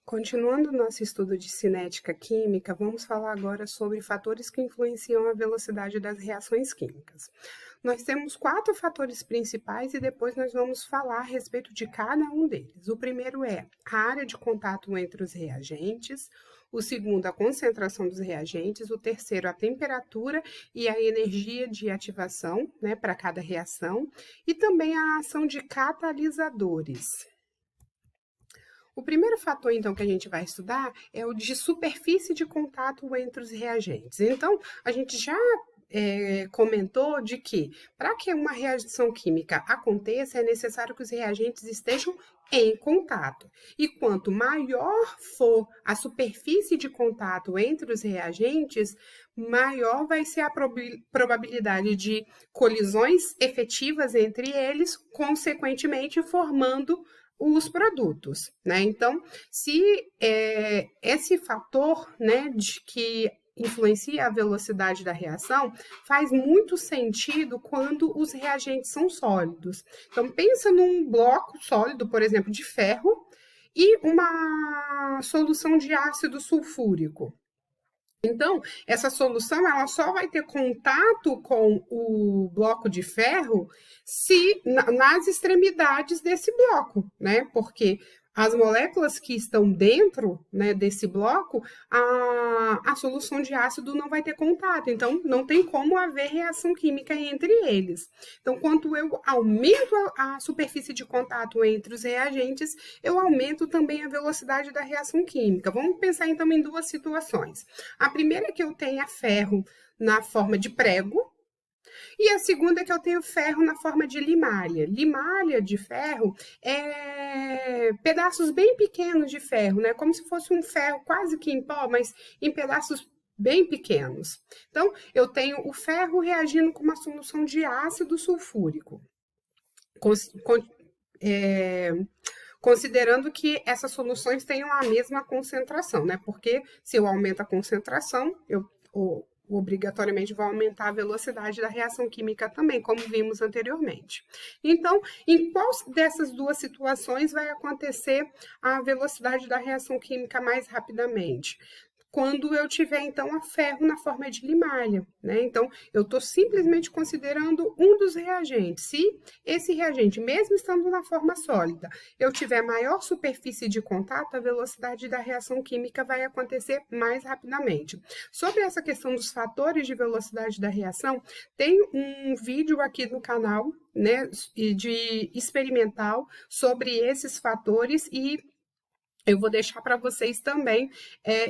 Continuando nosso estudo de cinética química, vamos falar agora sobre fatores que influenciam a velocidade das reações químicas. Nós temos 4 fatores principais e depois nós vamos falar a respeito de cada um deles. O primeiro é a área de contato entre os reagentes, o segundo, a concentração dos reagentes, o terceiro, a temperatura e a energia de ativação, para cada reação, e também a ação de catalisadores. O primeiro fator, então, que a gente vai estudar é o de superfície de contato entre os reagentes. Então, a gente já comentou de que, para que uma reação química aconteça, é necessário que os reagentes estejam em contato. E quanto maior for a superfície de contato entre os reagentes, maior vai ser a probabilidade de colisões efetivas entre eles, consequentemente formando os produtos, Então, se esse fator, de que influencia a velocidade da reação, faz muito sentido quando os reagentes são sólidos. Então, pensa num bloco sólido, por exemplo, de ferro, e uma solução de ácido sulfúrico. Então, essa solução ela só vai ter contato com o bloco de ferro se nas extremidades desse bloco, Porque as moléculas que estão dentro desse bloco, a solução de ácido não vai ter contato. Então, não tem como haver reação química entre eles. Então, quando eu aumento a superfície de contato entre os reagentes, eu aumento também a velocidade da reação química. Vamos pensar, então, em duas situações. A primeira é que eu tenha ferro na forma de prego, e a segunda é que eu tenho ferro na forma de limalha. Limalha de ferro é pedaços bem pequenos de ferro, Como se fosse um ferro quase que em pó, mas em pedaços bem pequenos. Então, eu tenho o ferro reagindo com uma solução de ácido sulfúrico. Considerando que essas soluções tenham a mesma concentração, Porque se eu aumento a concentração, eu obrigatoriamente vou aumentar a velocidade da reação química também, como vimos anteriormente. Então, em qual dessas duas situações vai acontecer a velocidade da reação química mais rapidamente? Quando eu tiver, então, a ferro na forma de limalha, Então, eu estou simplesmente considerando um dos reagentes. Se esse reagente, mesmo estando na forma sólida, eu tiver maior superfície de contato, a velocidade da reação química vai acontecer mais rapidamente. Sobre essa questão dos fatores de velocidade da reação, tem um vídeo aqui no canal, de experimental sobre esses fatores e eu vou deixar para vocês também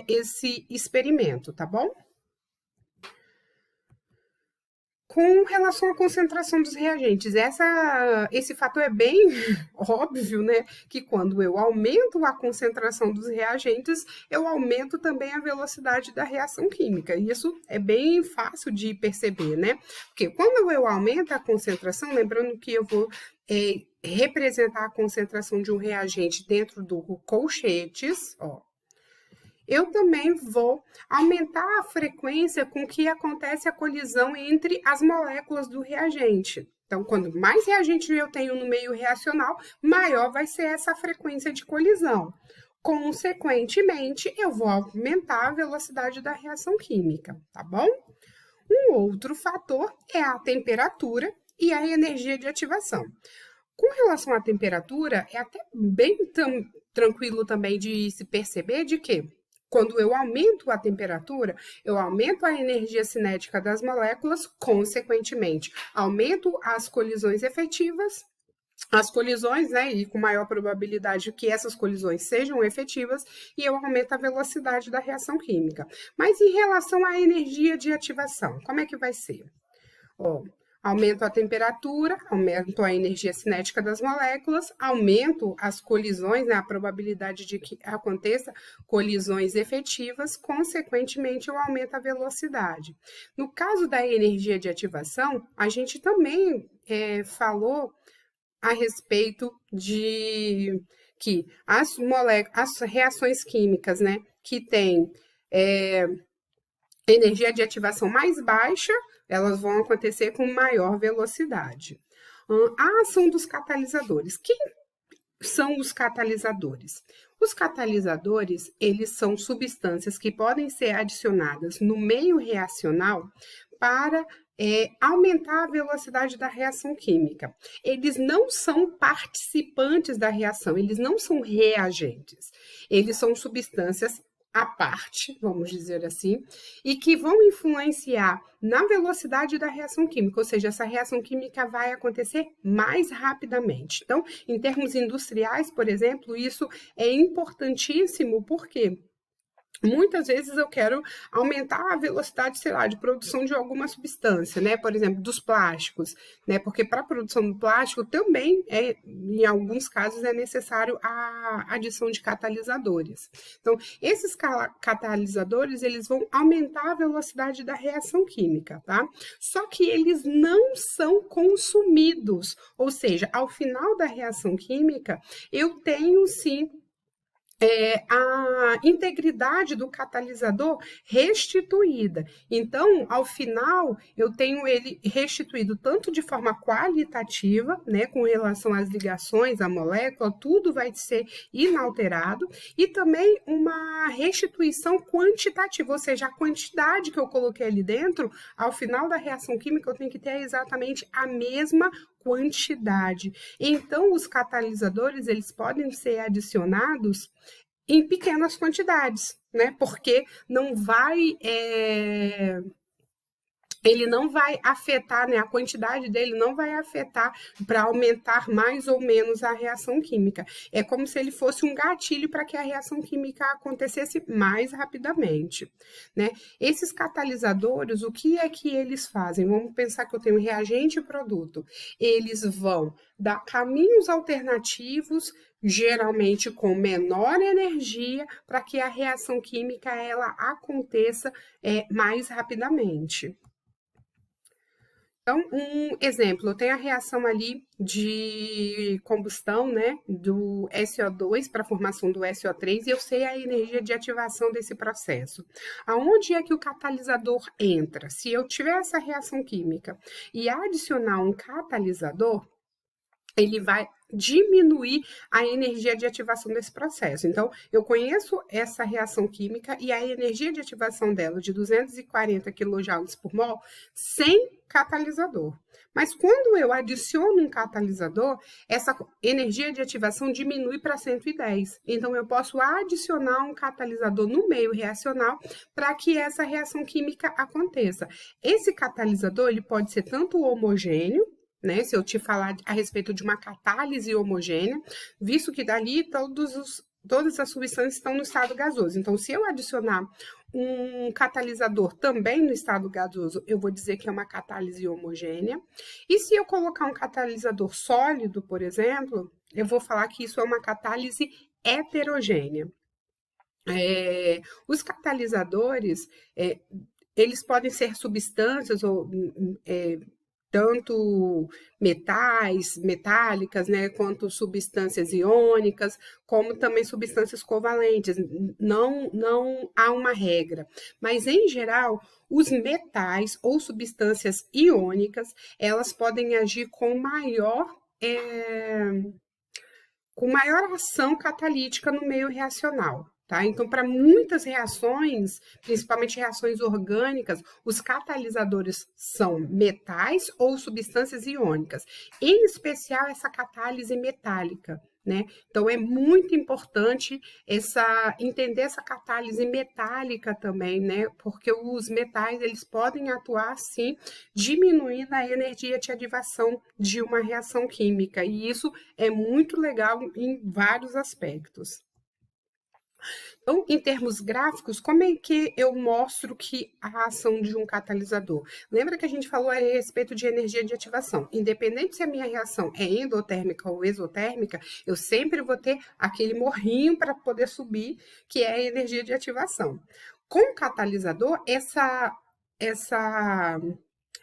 esse experimento, tá bom? Com relação à concentração dos reagentes, esse fator é bem óbvio, Que quando eu aumento a concentração dos reagentes, eu aumento também a velocidade da reação química. Isso é bem fácil de perceber, Porque quando eu aumento a concentração, lembrando que eu vou representar a concentração de um reagente dentro do colchetes, eu também vou aumentar a frequência com que acontece a colisão entre as moléculas do reagente. Então, quando mais reagente eu tenho no meio reacional, maior vai ser essa frequência de colisão. Consequentemente, eu vou aumentar a velocidade da reação química, tá bom? Um outro fator é a temperatura e a energia de ativação. Com relação à temperatura, é até bem tranquilo também de se perceber de que quando eu aumento a temperatura, eu aumento a energia cinética das moléculas, consequentemente, aumento as colisões efetivas, as colisões, e com maior probabilidade que essas colisões sejam efetivas, e eu aumento a velocidade da reação química. Mas em relação à energia de ativação, como é que vai ser? Aumento a temperatura, aumento a energia cinética das moléculas, aumento as colisões, a probabilidade de que aconteça colisões efetivas, consequentemente, eu aumento a velocidade. No caso da energia de ativação, a gente também falou a respeito de que as reações químicas, que têm energia de ativação mais baixa, elas vão acontecer com maior velocidade. A ação dos catalisadores. Quem são os catalisadores? Os catalisadores, eles são substâncias que podem ser adicionadas no meio reacional para aumentar a velocidade da reação química. Eles não são participantes da reação, eles não são reagentes. Eles são substâncias à parte, vamos dizer assim, e que vão influenciar na velocidade da reação química, ou seja, essa reação química vai acontecer mais rapidamente. Então, em termos industriais, por exemplo, isso é importantíssimo, porque muitas vezes eu quero aumentar a velocidade, sei lá, de produção de alguma substância, né? Por exemplo, dos plásticos, né? Porque para a produção do plástico também em alguns casos, é necessário a adição de catalisadores. Então, esses catalisadores, eles vão aumentar a velocidade da reação química, tá? Só que eles não são consumidos, ou seja, ao final da reação química, eu tenho sim a integridade do catalisador restituída. Então, ao final, eu tenho ele restituído tanto de forma qualitativa, né, com relação às ligações, à molécula, tudo vai ser inalterado, e também uma restituição quantitativa, ou seja, a quantidade que eu coloquei ali dentro, ao final da reação química, eu tenho que ter exatamente a mesma quantidade. Então, os catalisadores, eles podem ser adicionados em pequenas quantidades, né? Porque não vai ele não vai afetar, né? A quantidade dele não vai afetar para aumentar mais ou menos a reação química. É como se ele fosse um gatilho para que a reação química acontecesse mais rapidamente, né? Esses catalisadores, o que é que eles fazem? Vamos pensar que eu tenho reagente e produto. Eles vão dar caminhos alternativos, geralmente com menor energia, para que a reação química ela aconteça mais rapidamente. Então, um exemplo, eu tenho a reação ali de combustão, né, do SO2 para a formação do SO3 e eu sei a energia de ativação desse processo. Aonde é que o catalisador entra? Se eu tiver essa reação química e adicionar um catalisador, ele vai diminuir a energia de ativação desse processo. Então, eu conheço essa reação química e a energia de ativação dela de 240 kJ por mol sem catalisador. Mas quando eu adiciono um catalisador, essa energia de ativação diminui para 110. Então, eu posso adicionar um catalisador no meio reacional para que essa reação química aconteça. Esse catalisador ele pode ser tanto homogêneo, né, se eu te falar a respeito de uma catálise homogênea, visto que dali todas as substâncias estão no estado gasoso. Então, se eu adicionar um catalisador também no estado gasoso, eu vou dizer que é uma catálise homogênea. E se eu colocar um catalisador sólido, por exemplo, eu vou falar que isso é uma catálise heterogênea. Os catalisadores, eles podem ser substâncias ou tanto metais, metálicas, né, quanto substâncias iônicas, como também substâncias covalentes. Não há uma regra, mas em geral, os metais ou substâncias iônicas, elas podem agir com maior ação catalítica no meio reacional. Tá? Então, para muitas reações, principalmente reações orgânicas, os catalisadores são metais ou substâncias iônicas, em especial essa catálise metálica. Né? Então, é muito importante entender essa catálise metálica também, né? Porque os metais eles podem atuar, sim, diminuindo a energia de ativação de uma reação química, e isso é muito legal em vários aspectos. Então, em termos gráficos, como é que eu mostro que a ação de um catalisador? Lembra que a gente falou a respeito de energia de ativação. Independente se a minha reação é endotérmica ou exotérmica, eu sempre vou ter aquele morrinho para poder subir, que é a energia de ativação. Com o catalisador, essa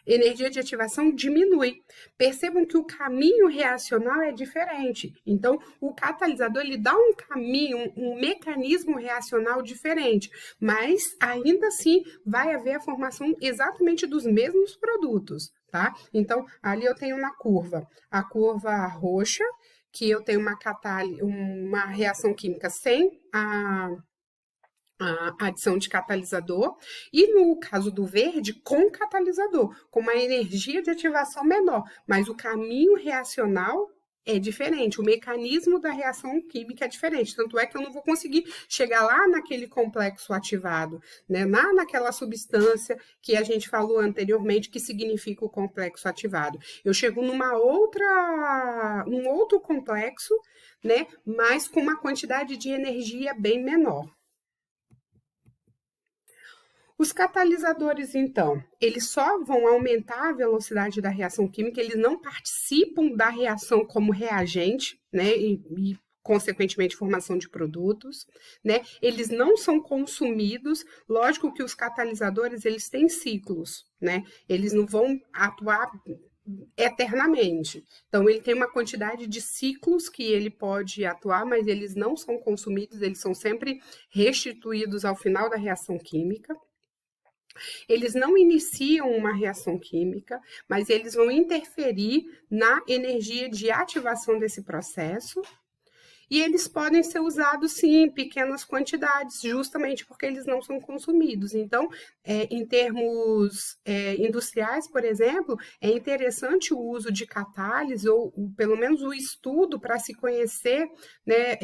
energia de ativação diminui. Percebam que o caminho reacional é diferente. Então, o catalisador ele dá um caminho, um mecanismo reacional diferente, mas ainda assim vai haver a formação exatamente dos mesmos produtos, tá? Então, ali eu tenho na curva, a curva roxa, que eu tenho uma reação química sem a adição de catalisador, e no caso do verde, com catalisador, com uma energia de ativação menor, mas o caminho reacional é diferente, o mecanismo da reação química é diferente, tanto é que eu não vou conseguir chegar lá naquele complexo ativado, né, naquela substância que a gente falou anteriormente, que significa o complexo ativado. Eu chego num outro complexo, né, mas com uma quantidade de energia bem menor. Os catalisadores, então, eles só vão aumentar a velocidade da reação química, eles não participam da reação como reagente, né, e consequentemente, formação de produtos, né? Eles não são consumidos, lógico que os catalisadores, eles têm ciclos, né? Eles não vão atuar eternamente. Então, ele tem uma quantidade de ciclos que ele pode atuar, mas eles não são consumidos, eles são sempre restituídos ao final da reação química. Eles não iniciam uma reação química, mas eles vão interferir na energia de ativação desse processo. E eles podem ser usados, sim, em pequenas quantidades, justamente porque eles não são consumidos. Então, em termos industriais, por exemplo, é interessante o uso de catálise, ou pelo menos o estudo para se conhecer, né,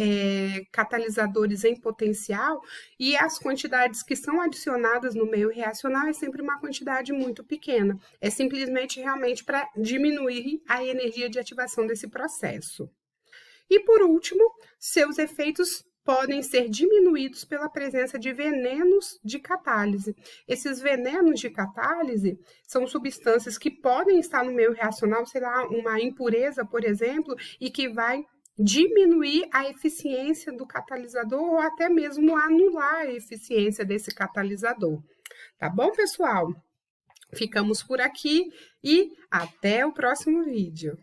catalisadores em potencial, e as quantidades que são adicionadas no meio reacional é sempre uma quantidade muito pequena. É simplesmente realmente para diminuir a energia de ativação desse processo. E, por último, seus efeitos podem ser diminuídos pela presença de venenos de catálise. Esses venenos de catálise são substâncias que podem estar no meio reacional, sei lá, uma impureza, por exemplo, e que vai diminuir a eficiência do catalisador ou até mesmo anular a eficiência desse catalisador. Tá bom, pessoal? Ficamos por aqui e até o próximo vídeo.